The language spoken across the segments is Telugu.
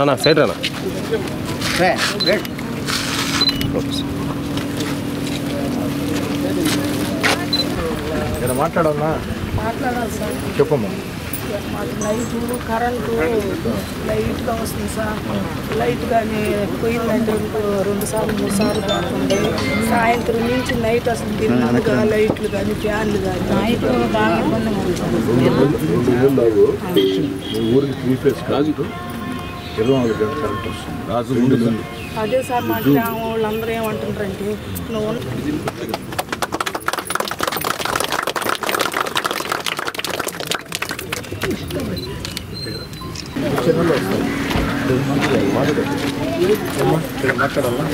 అన్నా సైడ్ అన్నా మాట్లాడాలా సార్. చెప్పమ్మా. మాకు లైటు కరెంటు లైట్గా వస్తుంది సార్. లైట్ కానీ పోయిందంటే 2 సార్లు 3 సార్లు పోతుంది. సాయంత్రం నుంచి నైట్ అసలు దిన్నుగా లైట్లు కానీ ఫ్యాన్లు కానీ బాగా ఇబ్బందిగా ఉంది సార్. అదే సార్ మా గ్రామం వాళ్ళందరూ ఏమంటున్నారంటే నువ్వు మాట్లాడాలా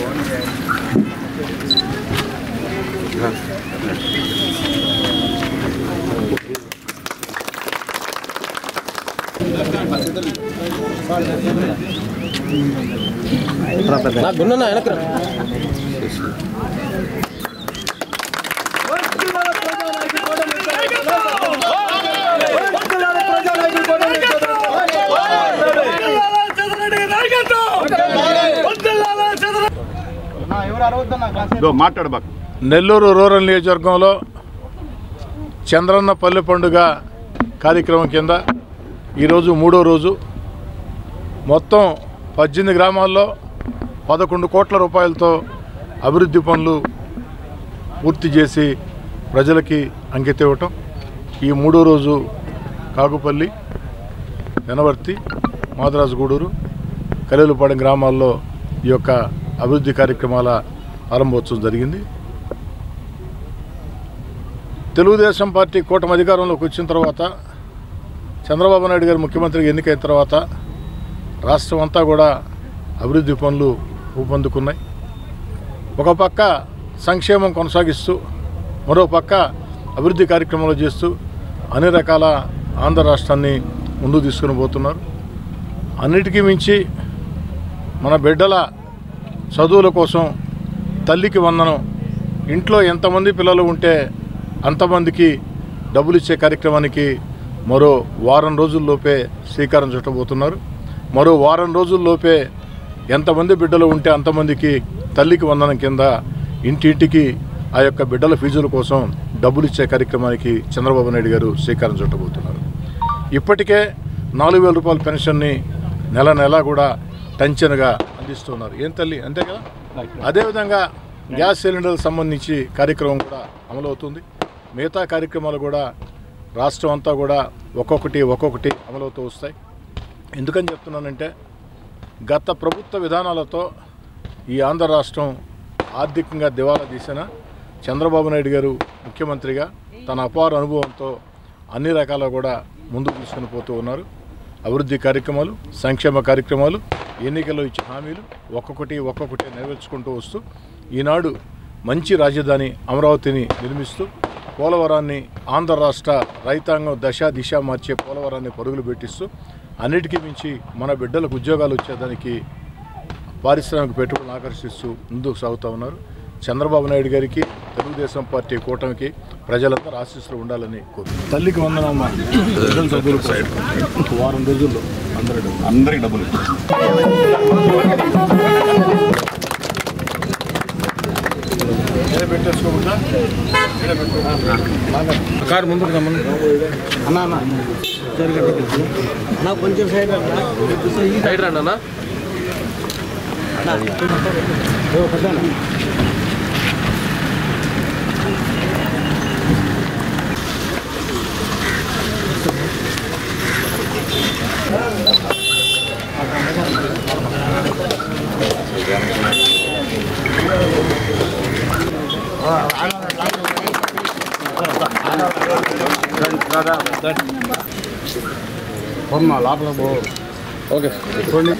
గున్న వెనక నెల్లూరు రూరల్ నియోజకవర్గంలో చంద్రన్న పల్లె పండుగ కార్యక్రమం కింద ఈరోజు 3వ రోజు మొత్తం 18 గ్రామాల్లో 11 కోట్ల రూపాయలతో అభివృద్ధి పనులు పూర్తి చేసి ప్రజలకి అంకితం ఇవ్వటం. ఈ 3వ రోజు కాగుపల్లి, వెనవర్తి, మాదరాజుగూడూరు, కలేలుపాడెం గ్రామాల్లో ఈ యొక్క అభివృద్ధి కార్యక్రమాల ఆరంభోత్సవం జరిగింది. తెలుగుదేశం పార్టీ కూటమి అధికారంలోకి వచ్చిన తర్వాత, చంద్రబాబు నాయుడు గారు ముఖ్యమంత్రిగా ఎన్నికైన తర్వాత రాష్ట్రం అంతా కూడా అభివృద్ధి పనులు ఊపందుకున్నాయి. ఒక పక్క సంక్షేమం కొనసాగిస్తూ, మరో పక్క అభివృద్ధి కార్యక్రమాలు చేస్తూ అన్ని రకాల ఆంధ్ర రాష్ట్రాన్ని ముందుకు తీసుకుని పోతున్నారు. అన్నిటికీ మించి మన బిడ్డల చదువుల కోసం తల్లికి వందనం, ఇంట్లో ఎంతమంది పిల్లలు ఉంటే అంతమందికి డబ్బులు ఇచ్చే కార్యక్రమానికి మరో వారం రోజుల్లోపే శ్రీకారం చుట్టబోతున్నారు. మరో వారం రోజుల్లోపే ఎంతమంది బిడ్డలు ఉంటే అంతమందికి తల్లికి వందనం కింద ఇంటింటికి ఆ యొక్క బిడ్డల ఫీజుల కోసం డబ్బులు ఇచ్చే కార్యక్రమానికి చంద్రబాబు నాయుడు గారు శ్రీకారం చుట్టబోతున్నారు. ఇప్పటికే 4,000 రూపాయల పెన్షన్ని నెల నెలా కూడా టెన్షన్గా అందిస్తున్నారు. ఏం తల్లి, అంతే కదా. అదేవిధంగా గ్యాస్ సిలిండర్లకు సంబంధించి కార్యక్రమం కూడా అమలవుతుంది. మిగతా కార్యక్రమాలు కూడా రాష్ట్రం అంతా కూడా ఒక్కొక్కటి అమలవుతూ వస్తాయి. ఎందుకని చెప్తున్నానంటే, గత ప్రభుత్వ విధానాలతో ఈ ఆంధ్ర రాష్ట్రం ఆర్థికంగా దివాలా తీసిన చంద్రబాబు నాయుడు గారు ముఖ్యమంత్రిగా తన అపార అనుభవంతో అన్ని రకాల కూడా ముందుకు తీసుకుని పోతూ ఉన్నారు. అభివృద్ధి కార్యక్రమాలు, సంక్షేమ కార్యక్రమాలు, ఎన్నికల్లో ఇచ్చిన హామీలు ఒక్కొక్కటి నెరవేర్చుకుంటూ వస్తూ ఈనాడు మంచి రాజధాని అమరావతిని నిర్మిస్తూ పోలవరాన్ని ఆంధ్ర రాష్ట్ర రైతాంగం దిశ మార్చే పోలవరాన్ని పరుగులు పెట్టిస్తూ అన్నిటికీ మించి మన బిడ్డలకు ఉద్యోగాలు వచ్చేదానికి పారిశ్రామిక పెట్టుబడులను ఆకర్షిస్తూ ముందుకు సాగుతూ ఉన్నారు. చంద్రబాబు నాయుడు గారికి, తెలుగుదేశం పార్టీ కూటమికి ప్రజలందరూ ఆశీస్సులు ఉండాలని కోరుతున్నారు. తల్లికి వందనమ్మ, బిడ్డల చదువులు వారం రోజుల్లో అందరికి డబ్బులు పెట్టేసుకోకుండా కారు ముందుకు రమ్మని అన్న కొంచెం సైడ్ రండి అన్న. లోపల ఓకే చూడండి.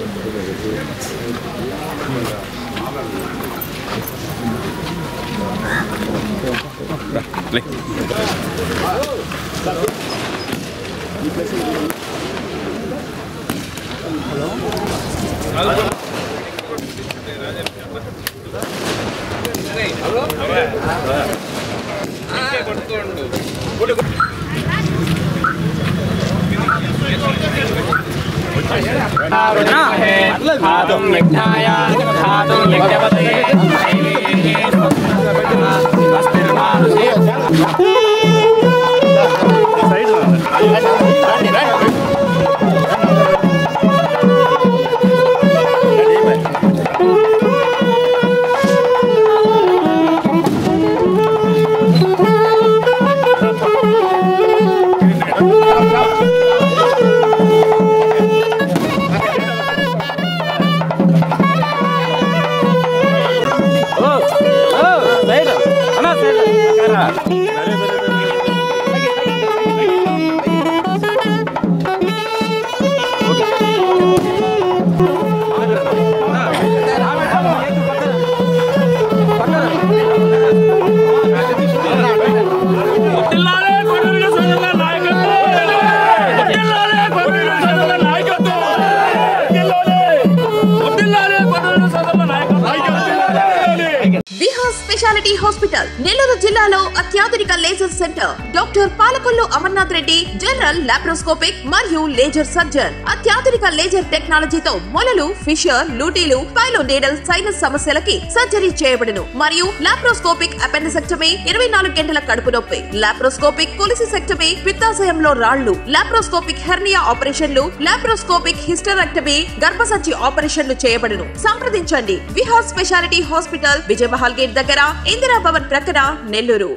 స్పెషాలిటీ హాస్పిటల్ నెల్లూరు జిల్లాలో అత్యాధునిక laser centre doctor Palakollu Amarnath Reddy general laparoscopic మరియు లేజర్ సర్జన్ అత్యాధునిక లేజర్ టెక్నాలజీతో మొలలు ఫిషర్ లూటీలు పైలో నీడల్ సైనస్ సమస్యలకి సర్జరీ చేయబడును మరియు లాప్రోస్కోపిక్ అపెండిసెక్టమీ 24 గంటల కడుపు నొప్పి లాప్రోస్కోపిక్ కొలిసిసెక్టమీ పిత్తాశయంలో రాళ్లు లాప్రోస్కోపిక్ హెర్నియా ఆపరేషన్లు లాప్రోస్కోపిక్ హిస్టరెక్టమీ గర్భసంచి ఆపరేషన్లు చేయబడును సంప్రదించండి Vihar speciality hospital Vijaya Mahal gate దగ్గర ఇందిరా భవన్ ప్రక్కన నెల్లూరు.